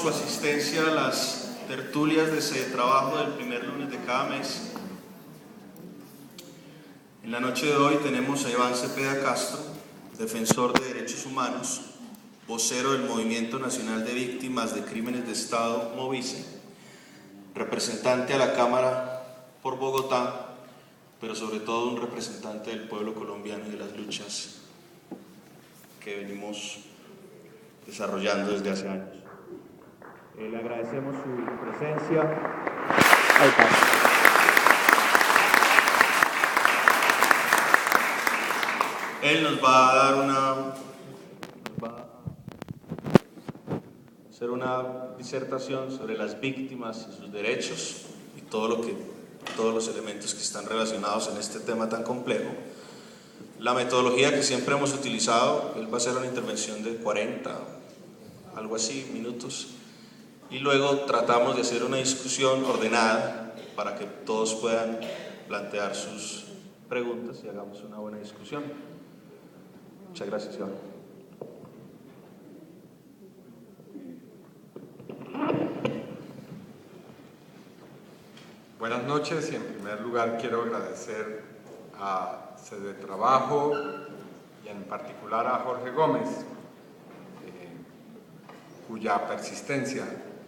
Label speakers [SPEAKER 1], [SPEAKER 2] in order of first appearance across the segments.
[SPEAKER 1] Su asistencia a las tertulias de trabajo del primer lunes de cada mes. En la noche de hoy tenemos a Iván Cepeda Castro, defensor de derechos humanos, vocero del Movimiento Nacional de Víctimas de Crímenes de Estado, MOVICE, representante a la Cámara por Bogotá, pero sobre todo un representante del pueblo colombiano y de las luchas que venimos desarrollando desde hace años. Le agradecemos su presencia. Ahí está. Él nos va a dar hacer una disertación sobre las víctimas y sus derechos y todos los elementos que están relacionados en este tema tan complejo. La metodología que siempre hemos utilizado, él va a hacer una intervención de 40, algo así, minutos, y luego tratamos de hacer una discusión ordenada para que todos puedan plantear sus preguntas y hagamos una buena discusión. Muchas gracias, Iván.
[SPEAKER 2] Buenas noches y en primer lugar quiero agradecer a Sede Trabajo y en particular a Jorge Gómez, cuya persistencia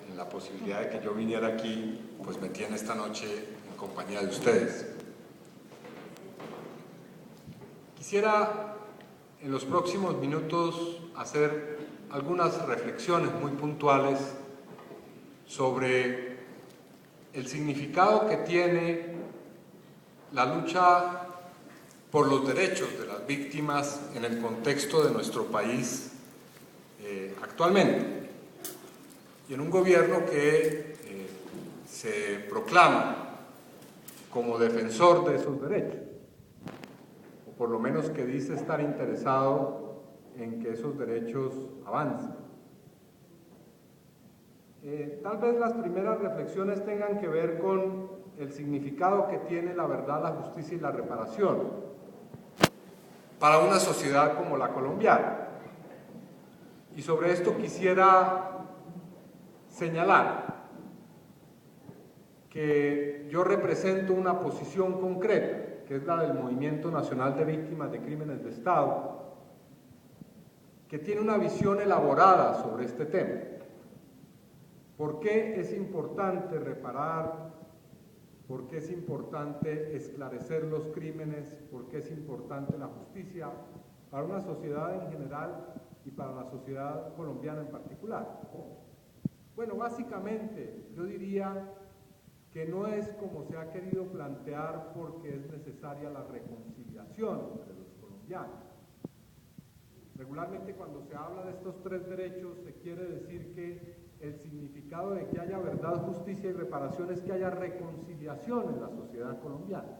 [SPEAKER 2] en la posibilidad de que yo viniera aquí pues me tiene esta noche en compañía de ustedes. Quisiera en los próximos minutos hacer algunas reflexiones muy puntuales sobre el significado que tiene la lucha por los derechos de las víctimas en el contexto de nuestro país actualmente, y en un gobierno que se proclama como defensor de esos derechos, o por lo menos que dice estar interesado en que esos derechos avancen. Tal vez las primeras reflexiones tengan que ver con el significado que tiene la verdad, la justicia y la reparación para una sociedad como la colombiana. Y sobre esto quisiera señalar que yo represento una posición concreta, que es la del Movimiento Nacional de Víctimas de Crímenes de Estado, que tiene una visión elaborada sobre este tema. ¿Por qué es importante reparar? ¿Por qué es importante esclarecer los crímenes? ¿Por qué es importante la justicia para una sociedad en general y para la sociedad colombiana en particular? Bueno, básicamente yo diría que no es como se ha querido plantear porque es necesaria la reconciliación entre los colombianos. Regularmente cuando se habla de estos tres derechos se quiere decir que el significado de que haya verdad, justicia y reparación es que haya reconciliación en la sociedad colombiana.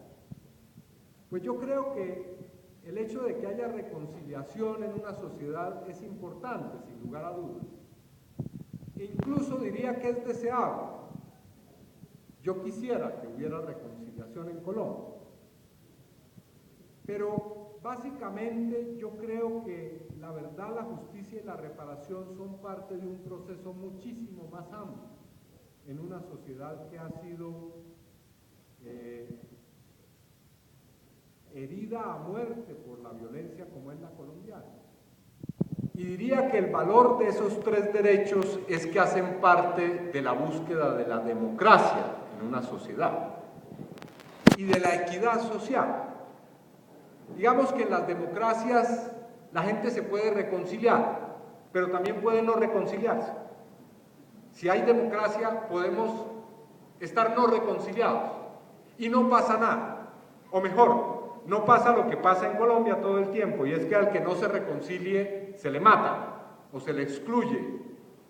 [SPEAKER 2] Pues yo creo que el hecho de que haya reconciliación en una sociedad es importante, sin lugar a dudas. E incluso diría que es deseable. Yo quisiera que hubiera reconciliación en Colombia. Pero básicamente yo creo que la verdad, la justicia y la reparación son parte de un proceso muchísimo más amplio en una sociedad que ha sido herida a muerte por la violencia como es la colombiana. Y diría que el valor de esos tres derechos es que hacen parte de la búsqueda de la democracia en una sociedad y de la equidad social. Digamos que en las democracias la gente se puede reconciliar, pero también puede no reconciliarse. Si hay democracia, podemos estar no reconciliados y no pasa nada. O mejor, no pasa lo que pasa en Colombia todo el tiempo, y es que al que no se reconcilie se le mata, o se le excluye,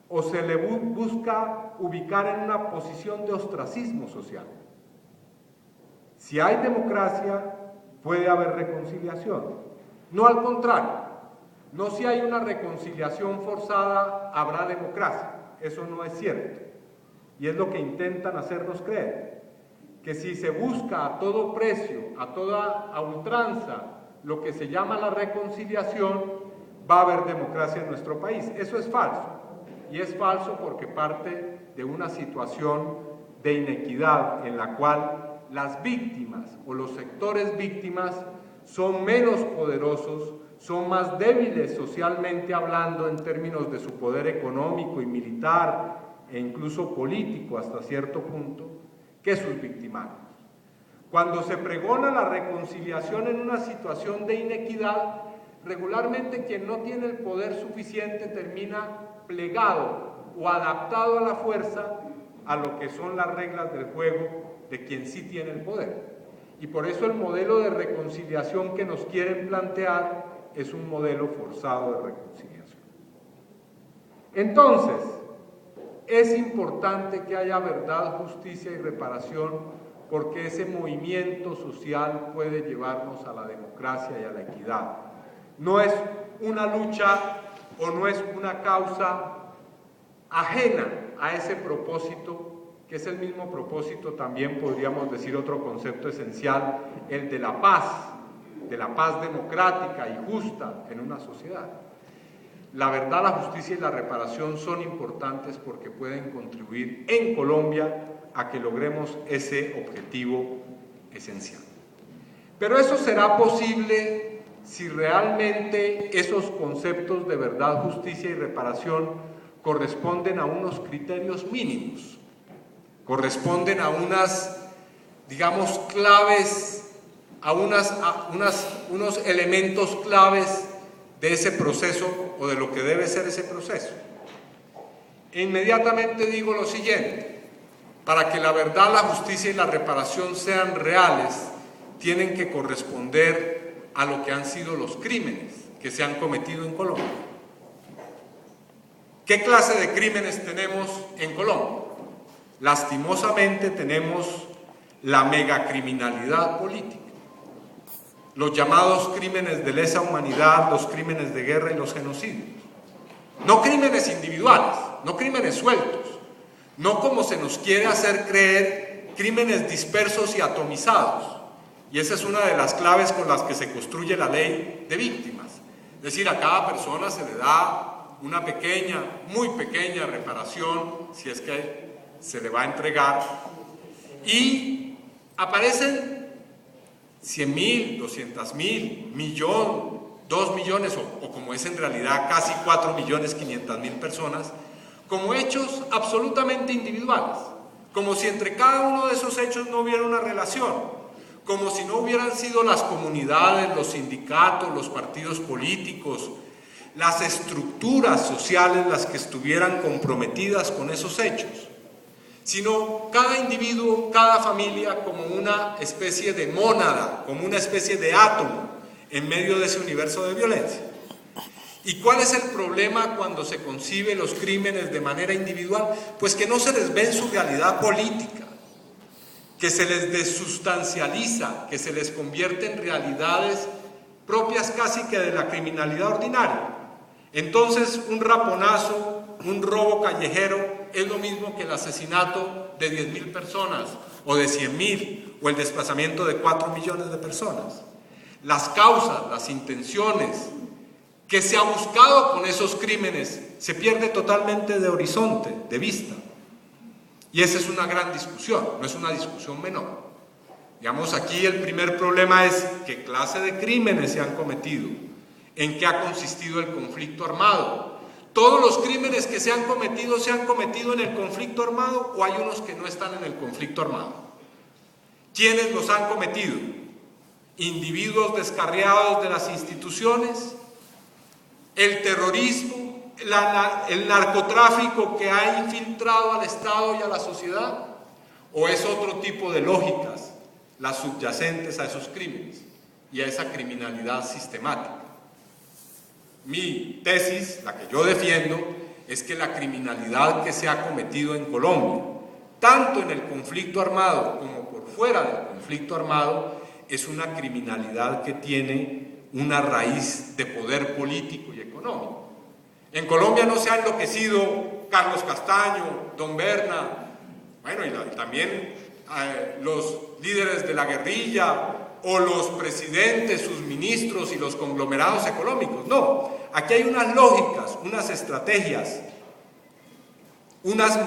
[SPEAKER 2] o se le busca ubicar en una posición de ostracismo social. Si hay democracia, puede haber reconciliación. No al contrario, no si hay una reconciliación forzada habrá democracia. Eso no es cierto. Y es lo que intentan hacernos creer, que si se busca a todo precio, a ultranza, lo que se llama la reconciliación, va a haber democracia en nuestro país. Eso es falso. y es falso porque parte de una situación de inequidad en la cual las víctimas o los sectores víctimas son menos poderosos, son más débiles socialmente hablando en términos de su poder económico y militar e incluso político hasta cierto punto, que sus victimarios. Cuando se pregona la reconciliación en una situación de inequidad, regularmente quien no tiene el poder suficiente termina plegado o adaptado a la fuerza a lo que son las reglas del juego de quien sí tiene el poder. Y por eso el modelo de reconciliación que nos quieren plantear es un modelo forzado de reconciliación. Entonces, es importante que haya verdad, justicia y reparación, porque ese movimiento social puede llevarnos a la democracia y a la equidad. No es una lucha o no es una causa ajena a ese propósito, que es el mismo propósito, también podríamos decir otro concepto esencial, el de la paz democrática y justa en una sociedad. La verdad, la justicia y la reparación son importantes porque pueden contribuir en Colombia a que logremos ese objetivo esencial. Pero eso será posible si realmente esos conceptos de verdad, justicia y reparación corresponden a unos criterios mínimos, corresponden a unas, digamos, claves, a unos elementos claves de ese proceso o de lo que debe ser ese proceso. E inmediatamente digo lo siguiente: para que la verdad, la justicia y la reparación sean reales, tienen que corresponder a lo que han sido los crímenes que se han cometido en Colombia. ¿Qué clase de crímenes tenemos en Colombia? Lastimosamente tenemos la megacriminalidad política, los llamados crímenes de lesa humanidad, los crímenes de guerra y los genocidios. No crímenes individuales, no crímenes sueltos, no como se nos quiere hacer creer, crímenes dispersos y atomizados. Y esa es una de las claves con las que se construye la ley de víctimas. Es decir, a cada persona se le da una pequeña, muy pequeña reparación, si es que se le va a entregar, y aparecen 100.000, 200.000, millón, 2 millones, o como es en realidad casi 4.500.000 personas, como hechos absolutamente individuales, como si entre cada uno de esos hechos no hubiera una relación, como si no hubieran sido las comunidades, los sindicatos, los partidos políticos, las estructuras sociales las que estuvieran comprometidas con esos hechos, sino cada individuo, cada familia como una especie de mónada, como una especie de átomo en medio de ese universo de violencia. ¿Y cuál es el problema cuando se concibe los crímenes de manera individual? Pues que no se les ve en su realidad política, que se les desustancializa, que se les convierte en realidades propias casi que de la criminalidad ordinaria. Entonces, un raponazo, un robo callejero es lo mismo que el asesinato de 10.000 personas o de 100.000 o el desplazamiento de 4 millones de personas. Las causas, las intenciones que se ha buscado con esos crímenes se pierde totalmente de horizonte, de vista. Y esa es una gran discusión, no es una discusión menor. Digamos, aquí el primer problema es qué clase de crímenes se han cometido, en qué ha consistido el conflicto armado. ¿Todos los crímenes que se han cometido en el conflicto armado o hay unos que no están en el conflicto armado? ¿Quiénes los han cometido? ¿Individuos descarriados de las instituciones? ¿El terrorismo? ¿El narcotráfico que ha infiltrado al Estado y a la sociedad? ¿O es otro tipo de lógicas las subyacentes a esos crímenes y a esa criminalidad sistemática? Mi tesis, la que yo defiendo, es que la criminalidad que se ha cometido en Colombia, tanto en el conflicto armado como por fuera del conflicto armado, es una criminalidad que tiene una raíz de poder político y económico. En Colombia no se ha enloquecido Carlos Castaño, Don Berna, bueno, y también los líderes de la guerrilla o los presidentes, sus ministros y los conglomerados económicos. No, aquí hay unas lógicas, unas estrategias unas